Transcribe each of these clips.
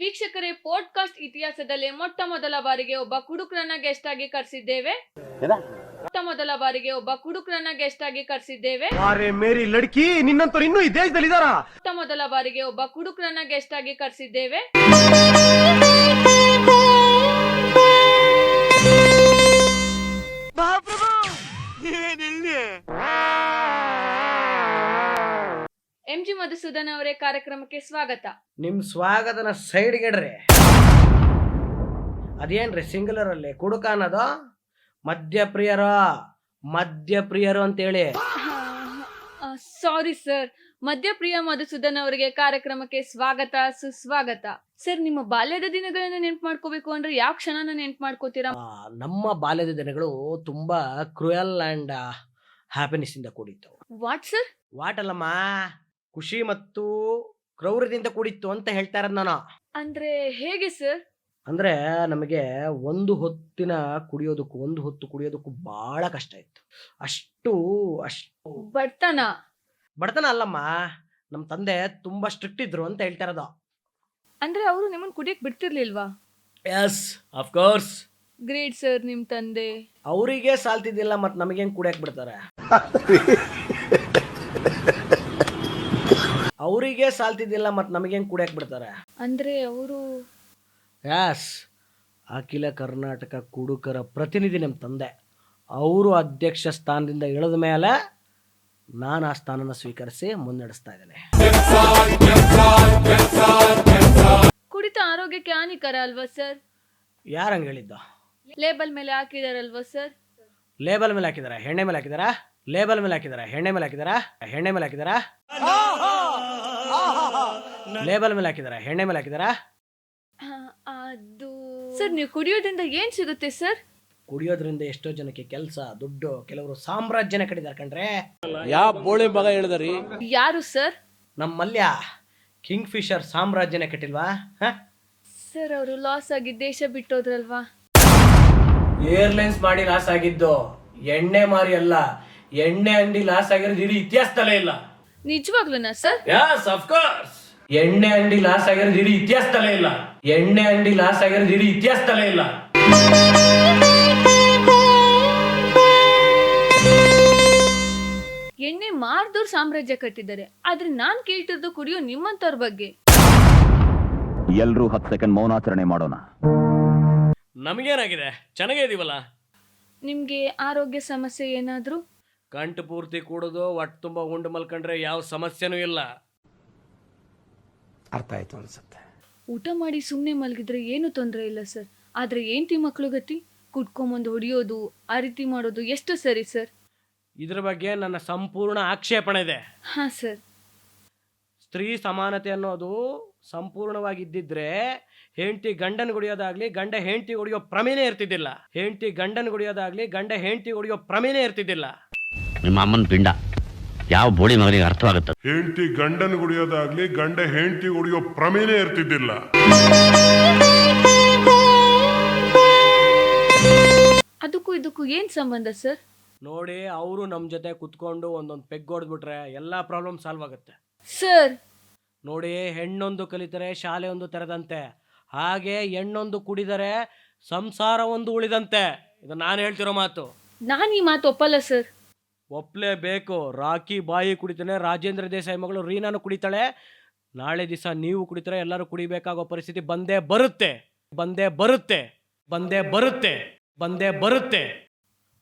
ವೀಕ್ಷಕರೇ, ಪಾಡ್ಕಾಸ್ಟ್ ಇತಿಹಾಸದಲ್ಲೇ ಮೊಟ್ಟ ಮೊದಲ ಬಾರಿಗೆ ಒಬ್ಬ ಕುಡುಕರನ್ನ ಗೆಸ್ಟ್ ಆಗಿ ಕರೆಸಿದ್ದೇವೆ. ಮೇರಿ ಲಡ್ಕಿ ನಿನ್ನಂತವ್ರು ಇನ್ನೂ ಈ ದೇಶದಲ್ಲಿ ಇದಾರಾ? ಮೊಟ್ಟ ಮೊದಲ ಬಾರಿಗೆ ಒಬ್ಬ ಕುಡುಕರನ್ನ ಗೆಸ್ಟ್ ಆಗಿ ಕರೆಸಿದ್ದೇವೆ. MG ಮಧುಸೂದನ್ ಅವರೇ, ಕಾರ್ಯಕ್ರಮಕ್ಕೆ ಸ್ವಾಗತ. ನಿಮ್ ಸ್ವಾಗತನ ಸೈಡ್ ಗೆಡ್ರಿ. ಅದೇನ್ರಿ ಸಿಂಗುಲರ್ ಅಲ್ಲಿ ಕುಡುಕ ಅನ್ನೋದು? ಮದ್ಯಪ್ರಿಯರು ಅಂತೇಳಿ. ಸಾರಿ ಸರ್, ಮಧ್ಯಪ್ರಿಯ ಮಧುಸೂದನ್ ಅವರಿಗೆ ಕಾರ್ಯಕ್ರಮಕ್ಕೆ ಸ್ವಾಗತ, ಸುಸ್ವಾಗತ. ಸರ್, ನಿಮ್ಮ ಬಾಲ್ಯದ ದಿನಗಳನ್ನ ನೆನ್ಪು ಮಾಡ್ಕೋಬೇಕು ಅಂದ್ರೆ ಯಾವ ಕ್ಷಣನ ನೆನ್ಪು ಮಾಡ್ಕೋತೀರಾ? ನಮ್ಮ ಬಾಲ್ಯದ ದಿನಗಳು ತುಂಬಾ ಕ್ರೂಯಲ್ ಅಂಡ್ ಹ್ಯಾಪಿನೆಸ್ ಇಂದ ಕೂಡಿತ್ತು. What sir? ವಾಟ್ ಅಲ್ಲಮ್ಮ, ಖುಷಿ ಮತ್ತು ಕ್ರೌರ್ಯದಿಂದ ಕೂಡಿತ್ತು ಅಂತ ಹೇಳ್ತಾ ಇರೋದು ನಾನು. ಅಂದ್ರೆ ಹೇಗೆ ಸರ್? ಅಂದ್ರೆ ನಮಗೆ ಒಂದು ಹೊತ್ತಿನ ಕುಡಿಯೋದಕ್ಕೂ ಒಂದು ಹೊತ್ತು ಕುಡಿಯೋದಕ್ಕೂ ಬಹಳ ಕಷ್ಟ ಇತ್ತು. ಅಷ್ಟು ಬಡತನ ಅಲ್ಲಮ್ಮ, ನಮ್ಮ ತಂದೆ ತುಂಬಾ ಸ್ಟ್ರಿಕ್ಟ್ ಇದ್ರು ಅಂತ ಹೇಳ್ತಾ ಇರೋದು. ಅಂದ್ರೆ ಅವರು ನಿಮ್ಮನ್ನ ಕುಡಿಯಕ್ ಬಿಡ್ತಿರ್ಲಿಲ್ವಾ? Yes, of course. Great sir, ನಿಮ್ ತಂದೆ. ಅವರಿಗೆ ಸಾಲ್ತಿದ್ದಿಲ್ಲ, ಮತ್ ನಮಗೇನ್ ಕುಡಿಯಕ್ ಬಿಡ್ತಾರೆ? ಅವರಿಗೆ ಸಾಲ್ತಿದ್ದಿಲ್ಲ, ಮತ್ ನಮಗೇನ್ ಕುಡಿಯಕ್ ಬಿಡ್ತಾರೆ? ಅಂದ್ರೆ ಅವರು ಎಸ್, ಅಖಿಲ ಕರ್ನಾಟಕ ಕುಡುಕರ ಪ್ರತಿನಿಧಿ ನಮ್ಮ ತಂದೆ. ಅವರು ಅಧ್ಯಕ್ಷ ಸ್ಥಾನದಿಂದ ಇಳಿದ ಮೇಲೆ ನಾನು ಆ ಸ್ಥಾನನ ಸ್ವೀಕರಿಸಿ ಮುನ್ನಡೆಸ್ತಾ ಇದ್ದೇನೆ. ಕುಡಿತ ಆರೋಗ್ಯಕ್ಕೆ ಹಾನಿಕರ ಅಲ್ವಾ ಸರ್? ಯಾರಂಗ ಹೇಳಿದ್ದ? ಲೇಬಲ್ ಮೇಲೆ ಹಾಕಿದಾರಲ್ವಾ ಸರ್? ಲೇಬಲ್ ಮೇಲೆ ಹಾಕಿದಾರ? ಎಣ್ಣೆ ಮೇಲೆ ಹಾಕಿದಾರ? ಲೇಬಲ್ ಮೇಲೆ ಹಾಕಿದಾರ? ಎಣ್ಣೆ ಮೇಲೆ ಹಾಕಿದಾರ? ಎಣ್ಣೆ ಮೇಲೆ ಹಾಕಿದಾರ? ಲೇಬಲ್ ಮೇಲೆ ಹಾಕಿದಾರ? ಎಣ್ಣೆ ಮೇಲೆ ಹಾಕಿದಾರ? ಅದು ಸರ್, ನೀವು ಕುಡಿಯೋದ್ರಿಂದ ಏನ್ ಸಿಗುತ್ತೆ ಸರ್? ಕುಡಿಯೋದ್ರಿಂದ ಎಷ್ಟೋ ಜನಕ್ಕೆ ಕೆಲಸ, ದುಡ್ಡು, ಕೆಲವರು ಸಾಮ್ರಾಜ್ಯನ ಕಟ್ಟಿದಾರೆ ಕಣ್ರೆ. ಯಾವ ಬೋಳಿ ಮಗ ಹೇಳಿದ್ರಿ? ಯಾರು ಸರ್? ನಮ್ಮ ಮಲ್ಯ ಕಿಂಗ್ ಫಿಶರ್ ಸಾಮ್ರಾಜ್ಯನ ಕಟ್ಟಿಲ್ವಾ? ಸರ್, ಅವರು ಲಾಸ್ ಆಗಿ ದೇಶ ಬಿಟ್ಟೋದ್ರಲ್ವಾ? ಏರ್ಲೈನ್ಸ್ ಮಾಡಿ ಲಾಸ್ ಆಗಿದ್ದು ಎಣ್ಣೆ ಮಾರಿ ಅಲ್ಲ. ಎಣ್ಣೆ ಅಂಗಡಿ ಲಾಸ್ ಆಗಿರೋದು ಇಡೀ ಇತಿಹಾಸದಲ್ಲೇ ಇಲ್ಲ. ನಿಜವಾಗ್ಲೂನಾ ಸರ್? Yes, of course. ಎಣ್ಣೆ ಅಂಗಡಿ ಲಾಸ್ ಆಗಿರೋದು ಇಡೀ ಇತಿಹಾಸದಲ್ಲೇ ಇಲ್ಲ. ಎಣ್ಣೆ ಅಂಗಡಿ ಲಾಸ್ ಆಗಿರೋದು ಇಡೀ ಇತಿಹಾಸದಲ್ಲೇ ಇಲ್ಲ. ಎಣ್ಣೆ ಮಾರ್ದವ್ರು ಸಾಮ್ರಾಜ್ಯ ಕಟ್ಟಿದ್ದಾರೆ, ಆದ್ರೆ ನಾನ್ ಕೇಳ್ತಿರೋದು ಕುಡಿಯೋ ನಿಮ್ಮಂತವ್ರ ಬಗ್ಗೆ. ಎಲ್ರೂ 10 ಸೆಕೆಂಡ್ ಮೌನಾಚರಣೆ ಮಾಡೋಣ. ನಮಗೇನಾಗಿದೆ? ಚೆನ್ನಾಗೇ ಇದೀವಲ್ಲ. ನಿಮ್ಗೆ ಆರೋಗ್ಯ ಸಮಸ್ಯೆ ಏನಾದ್ರು? ಕಂಟು ಪೂರ್ತಿ ಕೂಡೋದು, ಹೊಟ್ಟೆ ತುಂಬ ಉಂಡು ಮಲ್ಕೊಂಡ್ರೆ ಯಾವ ಸಮಸ್ಯೆನೂ ಇಲ್ಲ. ಅರ್ಥ ಆಯ್ತು ಅನ್ಸುತ್ತೆ. ಊಟ ಮಾಡಿ ಸುಮ್ಮನೆ ಮಲಗಿದ್ರೆ ಏನು ತೊಂದರೆ ಇಲ್ಲ ಸರ್, ಆದ್ರೆ ಏನ್ತಿ ಮಕ್ಳು ಗತಿ? ಕುಡ್ಕೊಂಬಂದು ಹೊಡಿಯೋದು, ಆ ರೀತಿ ಮಾಡೋದು ಎಷ್ಟು ಸರಿ ಸರ್? ಇದ್ರ ಬಗ್ಗೆ ನನ್ನ ಸಂಪೂರ್ಣ ಆಕ್ಷೇಪಣೆ ಇದೆ. ಹಾ ಸರ್. ಸ್ತ್ರೀ ಸಮಾನತೆ ಅನ್ನೋದು ಸಂಪೂರ್ಣವಾಗಿದ್ದಿದ್ರೆ ಹೆಂಡತಿ ಗಂಡನ ಗುಡಿಯೋದಾಗ್ಲಿ, ಗಂಡ ಹೆಂಡತಿ ಗುಡಿಯೋ ಪ್ರಮೇಯನೇ ಇರ್ತಿದ್ದಿಲ್ಲ. ಹೆಂಡತಿ ಗಂಡನ ಗುಡಿಯೋದಾಗ್ಲಿ, ಗಂಡ ಹೆಂಡತಿ ಗುಡಿಯೋ ಪ್ರಮೇಯನೇ ಇರ್ತಿದ್ದಿಲ್ಲ. ನಿಮ್ಮ ಅಮ್ಮನ ಪಿಂಡ ಯಾವ ಬೋಳಿ ಮಗನಿಗೆ ಅರ್ಥವಾಗುತ್ತೆ? ಹೆಂಡತಿ ಗಂಡನ ಗುಡಿಯೋದಾಗ್ಲಿ, ಗಂಡ ಹೆಂಡತಿ ಗುಡಿಯೋ ಪ್ರಮೇಯನೇ ಇರ್ತಿದ್ದಿಲ್ಲ. ಅದಕ್ಕೂ ಇದಕ್ಕೂ ಏನ್ ಸಂಬಂಧ ಸರ್? ನೋಡಿ, ಅವರು ನಮ್ಮ ಜೊತೆ ಕುತ್ಕೊಂಡು ಒಂದೊಂದು ಪೆಗ್ ಹೊಡೆದ್ಬಿಟ್ರೆ ಎಲ್ಲಾ ಪ್ರಾಬ್ಲಮ್ ಸಾಲ್ವ್ ಆಗುತ್ತೆ ಸರ್. ನೋಡಿ, ಹೆಣ್ಣೊಂದು ಕಲಿತರೆ ಶಾಲೆ ಒಂದು ತೆರೆದಂತೆ, ಹಾಗೆ ಹೆಣ್ಣೊಂದು ಕುಡಿದರೆ ಸಂಸಾರ ಒಂದು ಉಳಿದಂತೆ. ಇದು ನಾನು ಹೇಳ್ತಿರೋ ಮಾತು. ನಾನು ಈ ಮಾತು ಒಪ್ಪಲ್ಲ ಸರ್. ಒಪ್ಲೇಬೇಕು. ರಾಕಿ ಬಾಯಿ ಕುಡಿತಾನೆ, ರಾಜೇಂದ್ರ ದೇಸಾಯಿ ಮಗಳು ರೀನಾನು ಕುಡಿತಾಳೆ. ನಾಳೆ ದಿವಸ ನೀವು ಕುಡಿತಾರೆ, ಎಲ್ಲರೂ ಕುಡಿಬೇಕಾಗೋ ಪರಿಸ್ಥಿತಿ ಬಂದೇ ಬರುತ್ತೆ.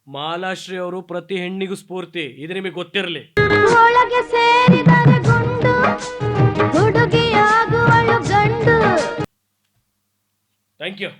ಮಾಲಾಶ್ರೀ ಅವರು ಪ್ರತಿ ಹೆಣ್ಣಿಗೂ ಸ್ಫೂರ್ತಿ, ಇದು ನಿಮಗೆ ಗೊತ್ತಿರಲಿ. Thank you.